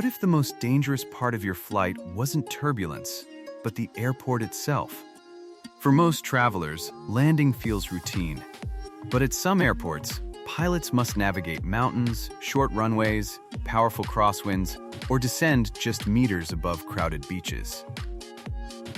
what if the most dangerous part of your flight wasn't turbulence, but the airport itself? For most travelers, landing feels routine. But at some airports, pilots must navigate mountains, short runways, powerful crosswinds, or descend just meters above crowded beaches.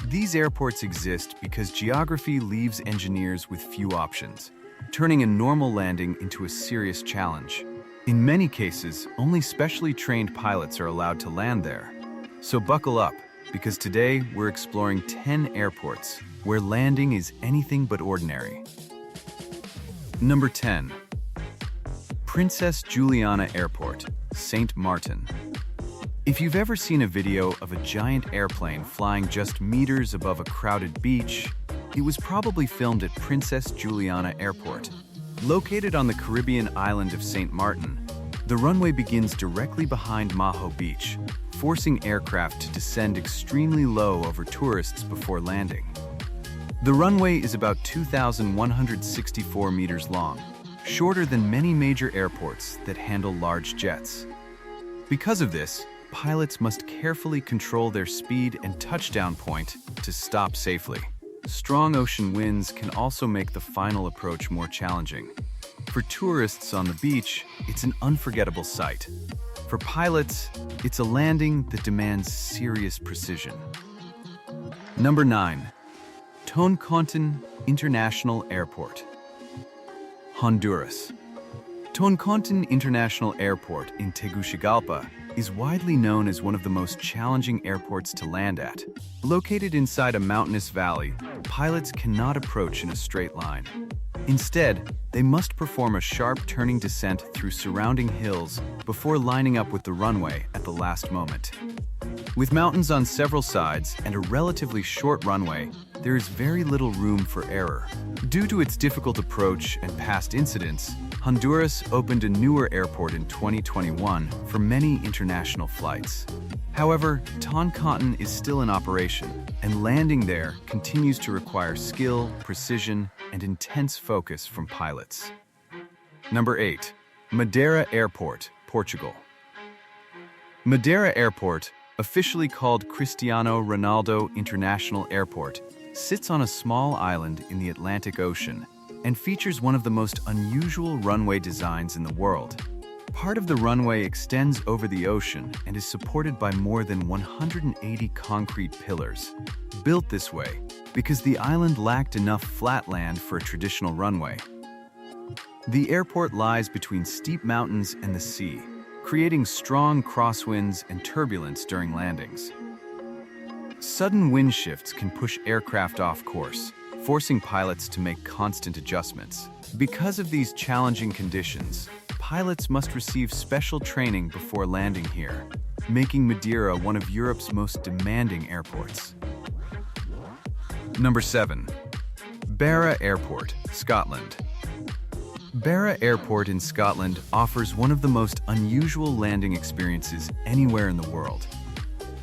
These airports exist because geography leaves engineers with few options, turning a normal landing into a serious challenge. In many cases, only specially trained pilots are allowed to land there. So buckle up, because today we're exploring 10 airports where landing is anything but ordinary. Number 10. Princess Juliana Airport, St. Maarten. If you've ever seen a video of a giant airplane flying just meters above a crowded beach, it was probably filmed at Princess Juliana Airport. Located on the Caribbean island of St. Maarten, the runway begins directly behind Maho Beach, forcing aircraft to descend extremely low over tourists before landing. The runway is about 2,164 meters long, shorter than many major airports that handle large jets. Because of this, pilots must carefully control their speed and touchdown point to stop safely. Strong ocean winds can also make the final approach more challenging. For tourists on the beach, it's an unforgettable sight. For pilots, it's a landing that demands serious precision. Number 9. Toncontin International Airport, Honduras. Toncontin International Airport in Tegucigalpa is widely known as one of the most challenging airports to land at. Located inside a mountainous valley, pilots cannot approach in a straight line. Instead, they must perform a sharp turning descent through surrounding hills before lining up with the runway at the last moment. With mountains on several sides and a relatively short runway, there is very little room for error. Due to its difficult approach and past incidents, Honduras opened a newer airport in 2021 for many international flights. However, Toncontin is still in operation, and landing there continues to require skill, precision, and intense focus from pilots. Number 8. Madeira Airport, Portugal. Madeira Airport, officially called Cristiano Ronaldo International Airport, sits on a small island in the Atlantic Ocean and features one of the most unusual runway designs in the world. Part of the runway extends over the ocean and is supported by more than 180 concrete pillars, built this way because the island lacked enough flat land for a traditional runway. The airport lies between steep mountains and the sea, creating strong crosswinds and turbulence during landings. Sudden wind shifts can push aircraft off course, forcing pilots to make constant adjustments. Because of these challenging conditions, pilots must receive special training before landing here, making Madeira one of Europe's most demanding airports. Number 7. Barra Airport, Scotland. Barra Airport in Scotland offers one of the most unusual landing experiences anywhere in the world.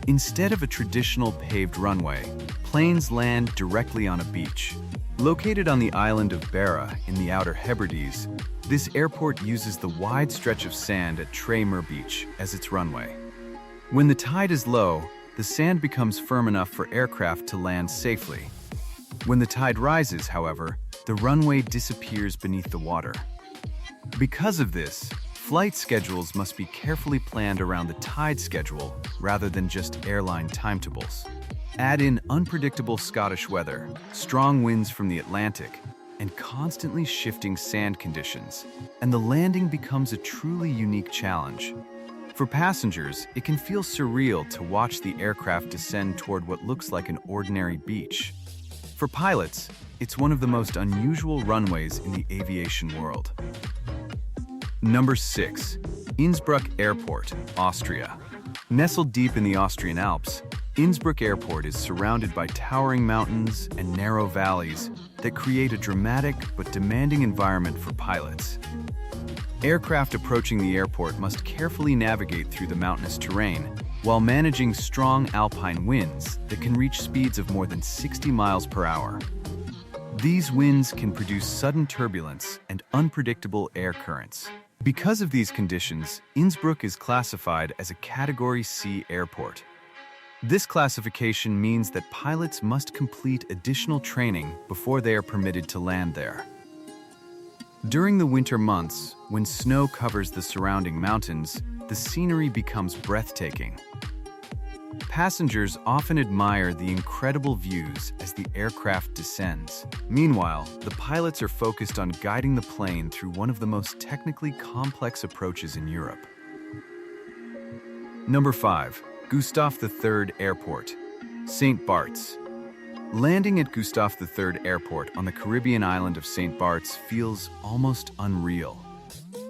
Instead of a traditional paved runway, planes land directly on a beach. Located on the island of Barra in the Outer Hebrides, this airport uses the wide stretch of sand at Tremere Beach as its runway. When the tide is low, the sand becomes firm enough for aircraft to land safely. When the tide rises, however, the runway disappears beneath the water. Because of this, flight schedules must be carefully planned around the tide schedule rather than just airline timetables. Add in unpredictable Scottish weather, strong winds from the Atlantic, and constantly shifting sand conditions, and the landing becomes a truly unique challenge. For passengers, it can feel surreal to watch the aircraft descend toward what looks like an ordinary beach. For pilots, it's one of the most unusual runways in the aviation world. Number 6. Innsbruck Airport, Austria. Nestled deep in the Austrian Alps, Innsbruck Airport is surrounded by towering mountains and narrow valleys that create a dramatic but demanding environment for pilots. Aircraft approaching the airport must carefully navigate through the mountainous terrain while managing strong alpine winds that can reach speeds of more than 60 miles per hour. These winds can produce sudden turbulence and unpredictable air currents, Because of these conditions, Innsbruck is classified as a Category C airport. This classification means that pilots must complete additional training before they are permitted to land there. During the winter months, when snow covers the surrounding mountains, the scenery becomes breathtaking. Passengers often admire the incredible views as the aircraft descends. Meanwhile, the pilots are focused on guiding the plane through one of the most technically complex approaches in Europe. Number 5. Gustav III Airport, St. Barts. Landing at Gustav III Airport on the Caribbean island of St. Barts feels almost unreal.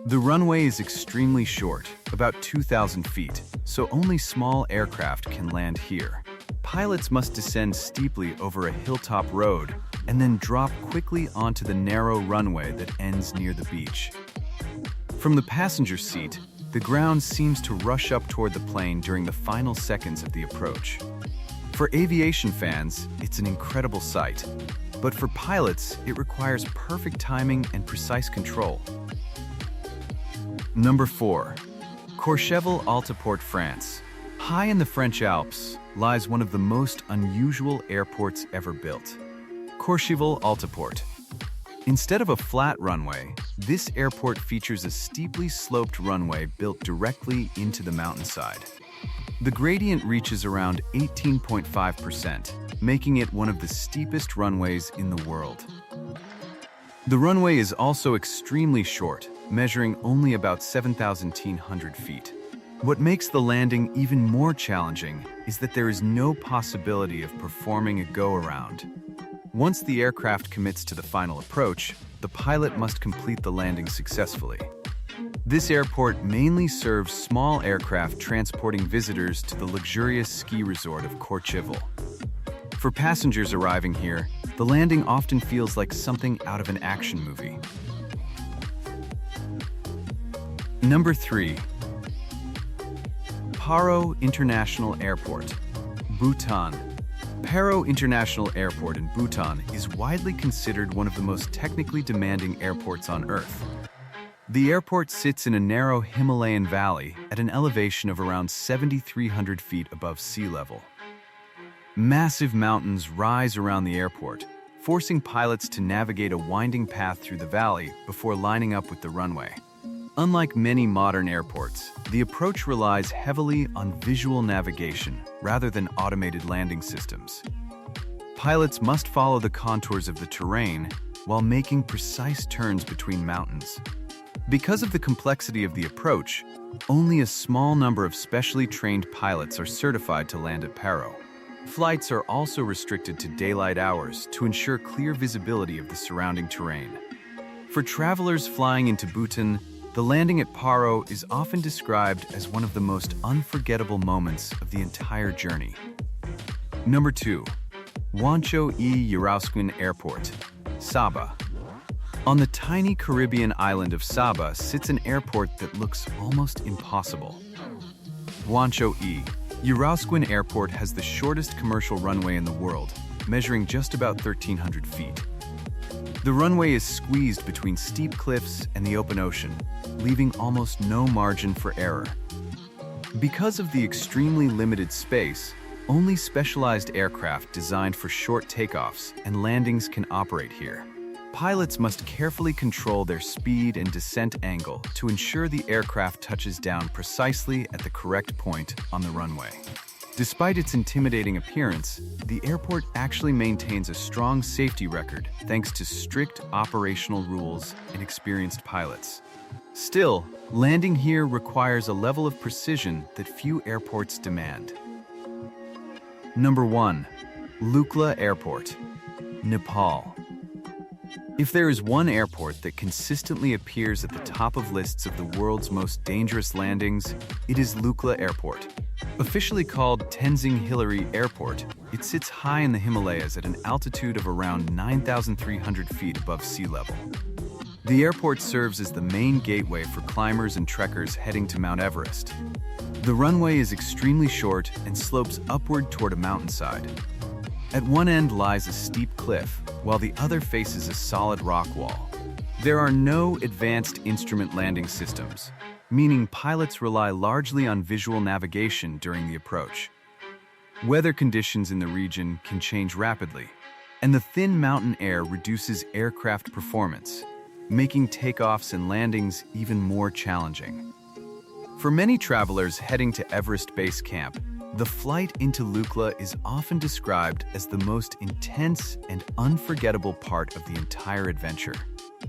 The runway is extremely short, about 2,000 feet, so only small aircraft can land here. Pilots must descend steeply over a hilltop road and then drop quickly onto the narrow runway that ends near the beach. From the passenger seat, the ground seems to rush up toward the plane during the final seconds of the approach. For aviation fans, it's an incredible sight, but for pilots, it requires perfect timing and precise control. Number 4. Courchevel Altaport, France. High in the French Alps lies one of the most unusual airports ever built, Courchevel Altaport. Instead of a flat runway, this airport features a steeply sloped runway built directly into the mountainside. The gradient reaches around 18.5%, making it one of the steepest runways in the world. The runway is also extremely short, measuring only about 7,100 feet. What makes the landing even more challenging is that there is no possibility of performing a go-around. Once the aircraft commits to the final approach, the pilot must complete the landing successfully. This airport mainly serves small aircraft transporting visitors to the luxurious ski resort of Courchevel. For passengers arriving here, the landing often feels like something out of an action movie. Number 3. Parro International Airport, Bhutan. Parro International Airport in Bhutan is widely considered one of the most technically demanding airports on Earth. The airport sits in a narrow Himalayan valley at an elevation of around 7,300 feet above sea level. Massive mountains rise around the airport, forcing pilots to navigate a winding path through the valley before lining up with the runway. Unlike many modern airports, the approach relies heavily on visual navigation rather than automated landing systems. Pilots must follow the contours of the terrain while making precise turns between mountains. Because of the complexity of the approach, only a small number of specially trained pilots are certified to land at Parro. Flights are also restricted to daylight hours to ensure clear visibility of the surrounding terrain. For travelers flying into Bhutan, the landing at Parro is often described as one of the most unforgettable moments of the entire journey. Number 2. Guancho Euraskin Airport, Saba. On the tiny Caribbean island of Saba sits an airport that looks almost impossible. Guancho Euraskin Airport has the shortest commercial runway in the world, measuring just about 1,300 feet. The runway is squeezed between steep cliffs and the open ocean, leaving almost no margin for error. Because of the extremely limited space, only specialized aircraft designed for short takeoffs and landings can operate here. Pilots must carefully control their speed and descent angle to ensure the aircraft touches down precisely at the correct point on the runway. Despite its intimidating appearance, the airport actually maintains a strong safety record thanks to strict operational rules and experienced pilots. Still, landing here requires a level of precision that few airports demand. Number 1. Lukla Airport, Nepal. If there is one airport that consistently appears at the top of lists of the world's most dangerous landings, it is Lukla Airport. Officially called Tenzing Hillary Airport, it sits high in the Himalayas at an altitude of around 9,300 feet above sea level. The airport serves as the main gateway for climbers and trekkers heading to Mount Everest. The runway is extremely short and slopes upward toward a mountainside. At one end lies a steep cliff, while the other faces a solid rock wall. There are no advanced instrument landing systems, meaning pilots rely largely on visual navigation during the approach. Weather conditions in the region can change rapidly, and the thin mountain air reduces aircraft performance, making takeoffs and landings even more challenging. For many travelers heading to Everest Base Camp, the flight into Lukla is often described as the most intense and unforgettable part of the entire adventure.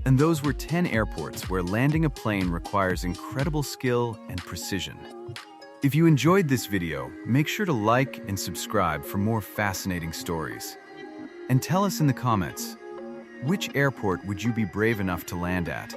And those were 10 airports where landing a plane requires incredible skill and precision. If you enjoyed this video, make sure to like and subscribe for more fascinating stories. And tell us in the comments, which airport would you be brave enough to land at?